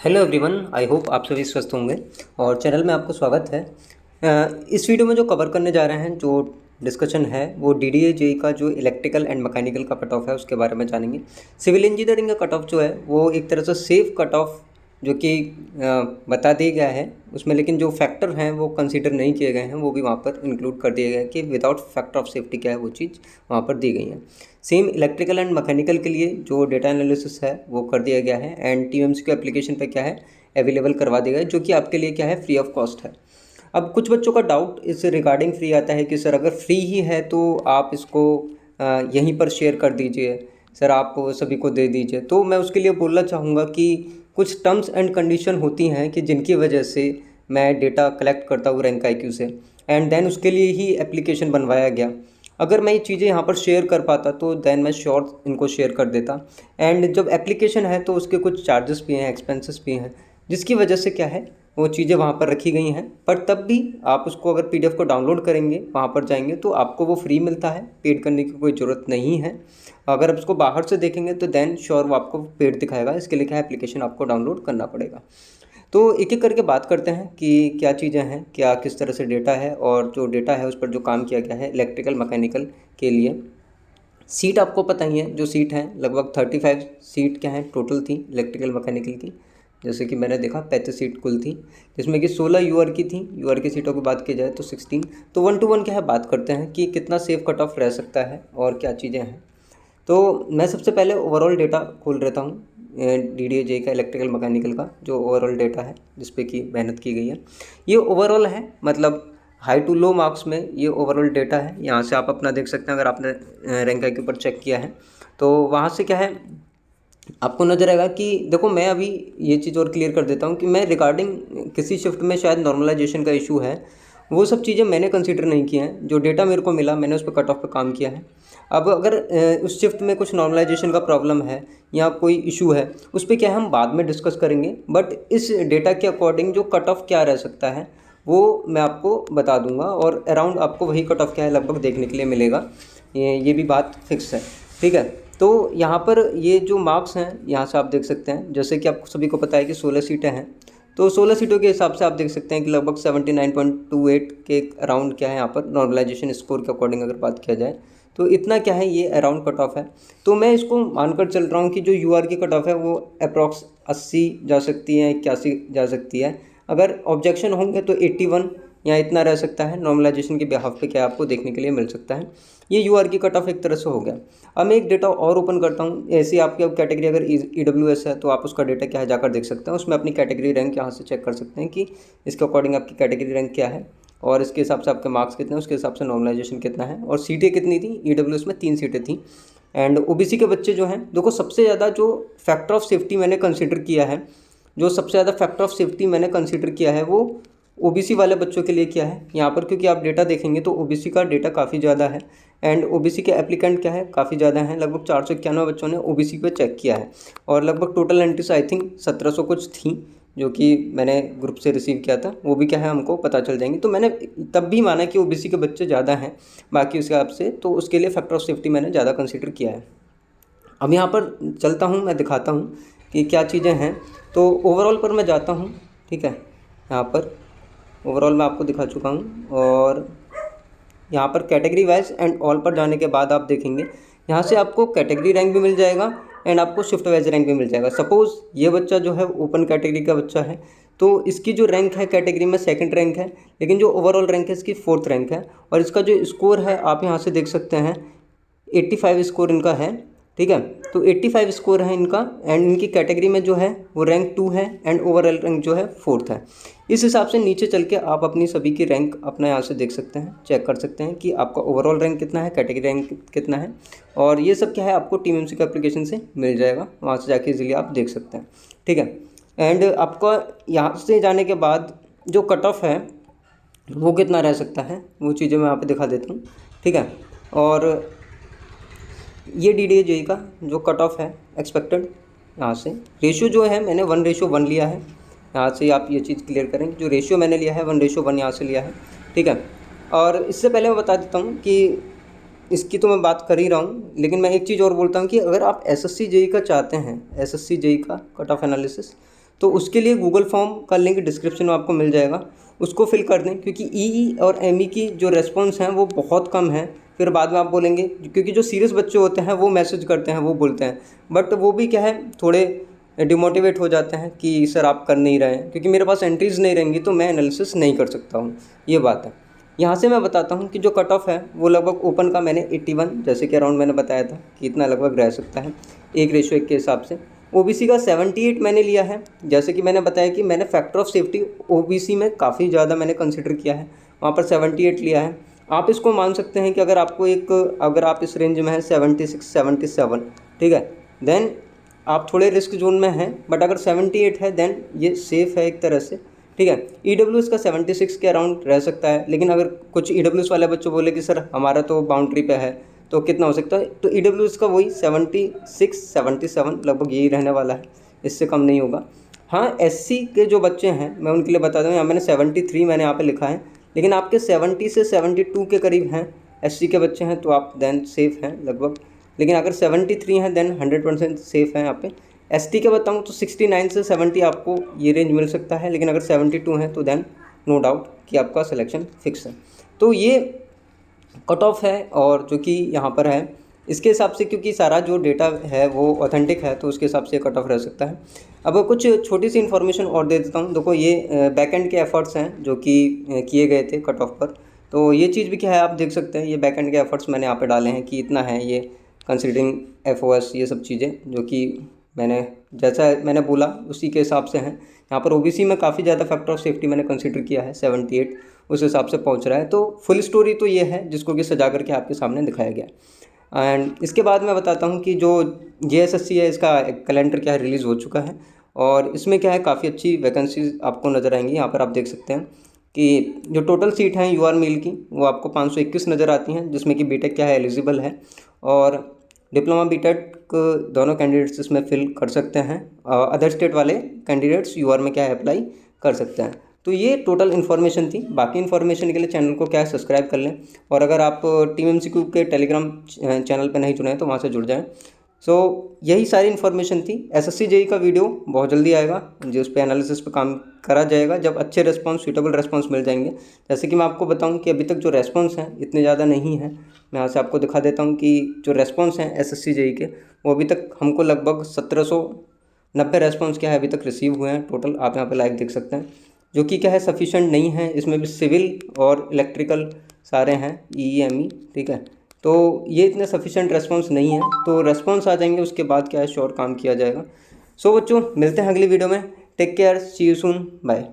Hello everyone, I hope आप सभी स्वस्थ होंगे और चैनल में आपको स्वागत है। इस वीडियो में जो कवर करने जा रहे हैं, जो डिस्कशन है वो डीडीए जेई का जो इलेक्ट्रिकल एंड मैकेनिकल का कट ऑफ है उसके बारे में जानेंगे। सिविल इंजीनियरिंग का कट ऑफ जो है वो एक तरह से सेफ कट ऑफ जो कि बता दिया गया है उसमें, लेकिन जो फैक्टर हैं वो कंसीडर नहीं किए गए हैं, वो भी वहाँ पर इंक्लूड कर दिए गए हैं कि विदाउट फैक्टर ऑफ सेफ्टी क्या है वो चीज़ वहाँ पर दी गई है। सेम इलेक्ट्रिकल एंड मैकेनिकल के लिए जो डेटा एनालिसिस है वो कर दिया गया है एंड टीएमसीक्यू एप्लीकेशन पे क्या है अवेलेबल करवा दिया गया है, जो कि आपके लिए क्या है फ्री ऑफ कॉस्ट है। अब कुछ बच्चों का डाउट इस रिगार्डिंग फ्री आता है कि सर अगर फ्री ही है तो आप इसको यहीं पर शेयर कर दीजिए, सर आप सभी को दे दीजिए। तो मैं उसके लिए बोलना चाहूँगा कि कुछ टर्म्स एंड कंडीशन होती हैं कि जिनकी वजह से मैं डेटा कलेक्ट करता हूँ रैंक आईक्यू से, एंड देन उसके लिए ही एप्लीकेशन बनवाया गया। अगर मैं ये चीज़ें यहाँ पर शेयर कर पाता तो देन मैं श्योर इनको शेयर कर देता। एंड जब एप्लीकेशन है तो उसके कुछ चार्जेस भी हैं, एक्सपेंसेस भी हैं, जिसकी वजह से क्या है वो चीज़ें वहाँ पर रखी गई हैं। पर तब भी आप उसको अगर पीडीएफ को डाउनलोड करेंगे, वहाँ पर जाएंगे तो आपको वो फ्री मिलता है, पेड करने की कोई ज़रूरत नहीं है। अगर आप उसको बाहर से देखेंगे तो देन श्योर वो आपको पेड दिखाएगा। इसके लिए क्या है, एप्लीकेशन आपको डाउनलोड करना पड़ेगा। तो एक एक करके बात करते हैं कि क्या चीज़ें हैं, क्या किस तरह से डेटा है और जो डेटा है उस पर जो काम किया गया है इलेक्ट्रिकल मैकेनिकल के लिए। सीट आपको पता ही है, जो सीट हैं लगभग 35 सीट क्या हैं टोटल थी इलेक्ट्रिकल मैकेनिकल की। जैसे कि मैंने देखा 35 सीट कुल थी, जिसमें कि 16 यूआर की थी। यूआर की सीटों की बात की जाए तो 16। तो 1 to 1 क्या है बात करते हैं कि कितना सेफ कट ऑफ रह सकता है और क्या चीज़ें हैं। तो मैं सबसे पहले ओवरऑल डेटा खोल रहता हूँ डीडीए जेई का इलेक्ट्रिकल मैकेनिकल का जो ओवरऑल डेटा है जिस पे की मेहनत की गई है। ये ओवरऑल है, मतलब हाई टू लो मार्क्स में ये ओवरऑल डेटा है। यहाँ से आप अपना देख सकते हैं, अगर आपने रैंक के ऊपर चेक किया है तो वहाँ से क्या है आपको नजर आएगा कि देखो, मैं अभी ये चीज़ और क्लियर कर देता हूँ कि मैं रिगार्डिंग किसी शिफ्ट में शायद नॉर्मलाइजेशन का इशू है, वो सब चीज़ें मैंने कंसीडर नहीं किया है। जो डेटा मेरे को मिला मैंने उस पर कट ऑफ पे काम किया है। अब अगर उस शिफ्ट में कुछ नॉर्मलाइजेशन का प्रॉब्लम है या कोई इशू है, उस पर क्या है हम बाद में डिस्कस करेंगे। बट इस डेटा के अकॉर्डिंग जो कट ऑफ क्या रह सकता है वो मैं आपको बता दूंगा, और अराउंड आपको वही कट ऑफ क्या है लगभग देखने के लिए मिलेगा। ये भी बात फिक्स है, ठीक है। तो यहाँ पर ये जो मार्क्स हैं यहाँ से आप देख सकते हैं, जैसे कि आपको सभी को पता है कि 16 सीटें हैं। तो 16 सीटों के हिसाब से आप देख सकते हैं कि लगभग 79.28 के अराउंड क्या है यहाँ पर नॉर्मलाइजेशन स्कोर के अकॉर्डिंग अगर बात किया जाए तो इतना क्या है ये अराउंड कट ऑफ है। तो मैं इसको मानकर चल रहा हूँ कि जो यूआर की कट ऑफ है वो अप्रॉक्स 80 जा सकती है, 81 जा सकती है। अगर ऑब्जेक्शन होंगे तो 81 या इतना रह सकता है। नॉर्मलाइजेशन के बिहाफ पे क्या आपको देखने के लिए मिल सकता है। ये यूआर की कट ऑफ एक तरह से हो गया। अब मैं एक डेटा और ओपन करता हूँ। ऐसी आपकी अब कैटेगरी अगर ईडब्ल्यूएस है तो आप उसका डेटा क्या है जाकर देख सकते हैं। उसमें अपनी कैटेगरी रैंक यहाँ से चेक कर सकते हैं कि इसके अकॉर्डिंग आपकी कैटेगरी रैंक क्या है और इसके हिसाब से आपके मार्क्स कितने हैं, उसके हिसाब से नॉर्मलाइजेशन कितना है और सीटें कितनी थी। ईडब्ल्यूएस में 3 सीटें थी। एंड ओबीसी के बच्चे जो हैं, देखो सबसे ज़्यादा जो फैक्टर ऑफ सेफ्टी मैंने कंसिडर किया है, जो सबसे ज़्यादा फैक्टर ऑफ सेफ्टी मैंने कंसिडर किया है वो ओबीसी वाले बच्चों के लिए क्या है यहाँ पर, क्योंकि आप डेटा देखेंगे तो ओबीसी का डेटा काफ़ी ज़्यादा है एंड ओबीसी के एप्लीकेंट क्या है काफ़ी ज़्यादा हैं। लगभग 491 बच्चों ने ओबीसी पे चेक किया है और लगभग टोटल एंट्रीज आई थिंक 1700 कुछ थी, जो कि मैंने ग्रुप से रिसीव किया था। वो भी क्या है हमको पता चल जाएंगी। तो मैंने तब भी माना कि ओबीसी के बच्चे ज़्यादा हैं बाकी उसके हिसाब से, तो उसके लिए फैक्टर ऑफ सेफ्टी मैंने ज़्यादा कंसिडर किया है। अब यहाँ पर चलता हूँ, मैं दिखाता हूँ कि क्या चीज़ें हैं। तो ओवरऑल पर मैं जाता हूँ, ठीक है। यहाँ पर ओवरऑल मैं आपको दिखा चुका हूँ और यहाँ पर कैटेगरी वाइज एंड ऑल पर जाने के बाद आप देखेंगे यहाँ से आपको कैटेगरी रैंक भी मिल जाएगा एंड आपको शिफ्ट वाइज रैंक भी मिल जाएगा। सपोज़ ये बच्चा जो है ओपन कैटेगरी का बच्चा है तो इसकी जो रैंक है कैटेगरी में 2nd रैंक है, लेकिन जो ओवरऑल रैंक है इसकी 4th रैंक है। और इसका जो स्कोर है आप यहाँ से देख सकते हैं 85 स्कोर इनका है, ठीक है। तो 85 स्कोर है इनका एंड इनकी कैटेगरी में जो है वो रैंक 2 है एंड ओवरऑल रैंक जो है 4th है। इस हिसाब से नीचे चल के आप अपनी सभी की रैंक अपना यहाँ से देख सकते हैं, चेक कर सकते हैं कि आपका ओवरऑल रैंक कितना है, कैटेगरी रैंक कितना है। और ये सब क्या है आपको टीएमसी का एप्लीकेशन से मिल जाएगा, वहाँ से जाके इजीली आप देख सकते हैं, ठीक है। एंड आपका यहाँ से जाने के बाद जो कट ऑफ है वो कितना रह सकता है वो चीज़ें मैं यहाँ पर दिखा देता हूँ, ठीक है। और ये डीडीए जेई का जो कट ऑफ है एक्सपेक्टेड, यहाँ से रेशियो जो है मैंने 1:1 लिया है। यहाँ से आप ये चीज़ क्लियर करेंगे, जो रेशियो मैंने लिया है 1:1 यहाँ से लिया है, ठीक है। और इससे पहले मैं बता देता हूँ कि इसकी तो मैं बात कर ही रहा हूँ, लेकिन मैं एक चीज़ और बोलता हूँ कि अगर आप एसएससी जेई का चाहते हैं, एसएससी जेई का कट ऑफ एनालिसिस, तो उसके लिए गूगल फॉर्म का लिंक डिस्क्रिप्शन में आपको मिल जाएगा, उसको फिल कर दें, क्योंकि ई और एम की जो रेस्पॉन्स हैं वो बहुत कम है। फिर बाद में आप बोलेंगे, क्योंकि जो सीरियस बच्चे होते हैं वो मैसेज करते हैं, वो बोलते हैं, बट वो भी क्या है, थोड़े डिमोटिवेट हो जाते हैं कि सर आप कर नहीं रहे हैं, क्योंकि मेरे पास एंट्रीज़ नहीं रहेंगी तो मैं एनालिसिस नहीं कर सकता हूँ, ये बात है। यहाँ से मैं बताता हूँ कि जो कट ऑफ है वो लगभग ओपन का मैंने 81 जैसे कि अराउंड मैंने बताया था कि इतना लगभग रह सकता है 1:1 के हिसाब से। ओबीसी का 78 मैंने लिया है, जैसे कि मैंने बताया कि मैंने फैक्टर ऑफ सेफ्टी ओबीसी में काफ़ी ज़्यादा मैंने कंसिडर किया है, वहाँ पर 78 लिया है। आप इसको मान सकते हैं कि अगर आप इस रेंज में हैं 76 77, ठीक है, देन आप थोड़े रिस्क जोन में हैं, बट अगर 78 है देन ये सेफ़ है एक तरह से, ठीक है। ईडब्ल्यूएस का 76 के अराउंड रह सकता है, लेकिन अगर कुछ ईडब्ल्यूएस वाले बच्चों बोले कि सर हमारा तो बाउंड्री पे है, तो कितना हो सकता है, तो ईडब्ल्यूएस का वही 76 77 लगभग यही रहने वाला है, इससे कम नहीं होगा। हाँ, एससी के जो बच्चे हैं मैं उनके लिए बता दूँ, यहाँ मैंने 73 मैंने यहाँ पे लिखा है, लेकिन आपके 70 से 72 के करीब हैं एससी के बच्चे हैं, तो आप देन सेफ़ हैं लगभग। लेकिन अगर 73 हैं देन 100% सेफ़ हैं यहाँ पे। एसटी के बताऊँ तो 69 से 70 आपको ये रेंज मिल सकता है, लेकिन अगर 72 हैं तो देन नो डाउट कि आपका सिलेक्शन फिक्स है। तो ये कट ऑफ है, और जो कि यहाँ पर है इसके हिसाब से, क्योंकि सारा जो डेटा है वो ऑथेंटिक है, तो उसके हिसाब से कट ऑफ रह सकता है। अब कुछ छोटी सी इन्फॉर्मेशन और दे देता हूँ। देखो, ये बैकएंड के एफर्ट्स हैं जो कि किए गए थे कट ऑफ पर, तो ये चीज़ भी क्या है आप देख सकते हैं, ये बैकएंड के एफर्ट्स मैंने यहाँ पे डाले हैं कि इतना है, ये कंसिडरिंग एफओएस ये सब चीज़ें जो कि जैसा मैंने बोला उसी के हिसाब से हैं। यहाँ पर ओबीसी में काफ़ी ज़्यादा फैक्टर ऑफ सेफ्टी मैंने कंसिडर किया है, 78 उस हिसाब से पहुँच रहा है। तो फुल स्टोरी तो ये है जिसको कि सजा करके आपके सामने दिखाया गया। एंड इसके बाद मैं बताता हूँ कि जो जेएसएससी है इसका कैलेंडर क्या है रिलीज़ हो चुका है, और इसमें क्या है काफ़ी अच्छी वैकेंसीज आपको नज़र आएंगी। यहाँ पर आप देख सकते हैं कि जो टोटल सीट हैं यूआर मेल की वो आपको 521 नज़र आती हैं, जिसमें कि बीटेक क्या है एलिजिबल है, और डिप्लोमा बीटेक दोनों कैंडिडेट्स इसमें फिल कर सकते हैं। अदर स्टेट वाले कैंडिडेट्स यूआर में क्या है अप्लाई कर सकते हैं। तो ये टोटल इन्फॉर्मेशन थी। बाकी इन्फॉर्मेशन के लिए चैनल को क्या है सब्सक्राइब कर लें, और अगर आप टीम एमसीक्यू के टेलीग्राम चैनल पर नहीं जुड़े हैं तो वहाँ से जुड़ जाएँ। सो यही सारी इन्फॉर्मेशन थी। एसएससी जेई का वीडियो बहुत जल्दी आएगा, जो उस पर एनालिसिस पे काम करा जाएगा जब अच्छे रेस्पॉन्स सूटेबल रेस्पॉन्स मिल जाएंगे। जैसे कि मैं आपको बताऊं कि अभी तक जो रेस्पॉन्स हैं इतने ज़्यादा नहीं हैं। मैं यहाँ से आपको दिखा देता हूं कि जो रेस्पॉन्स हैं एसएससी जेई के वो अभी तक हमको लगभग 1790 रेस्पॉन्स क्या है अभी तक रिसीव हुए हैं टोटल। आप यहाँ पर लाइव देख सकते हैं, जो कि क्या है सफिशेंट नहीं है। इसमें भी सिविल और इलेक्ट्रिकल सारे हैं, ईईएमई, ठीक है। तो ये इतने सफिशेंट रेस्पॉन्स नहीं है, तो रेस्पॉन्स आ जाएंगे उसके बाद क्या है श्योर काम किया जाएगा। सो बच्चों, मिलते हैं अगली वीडियो में। Take care, see you soon, bye.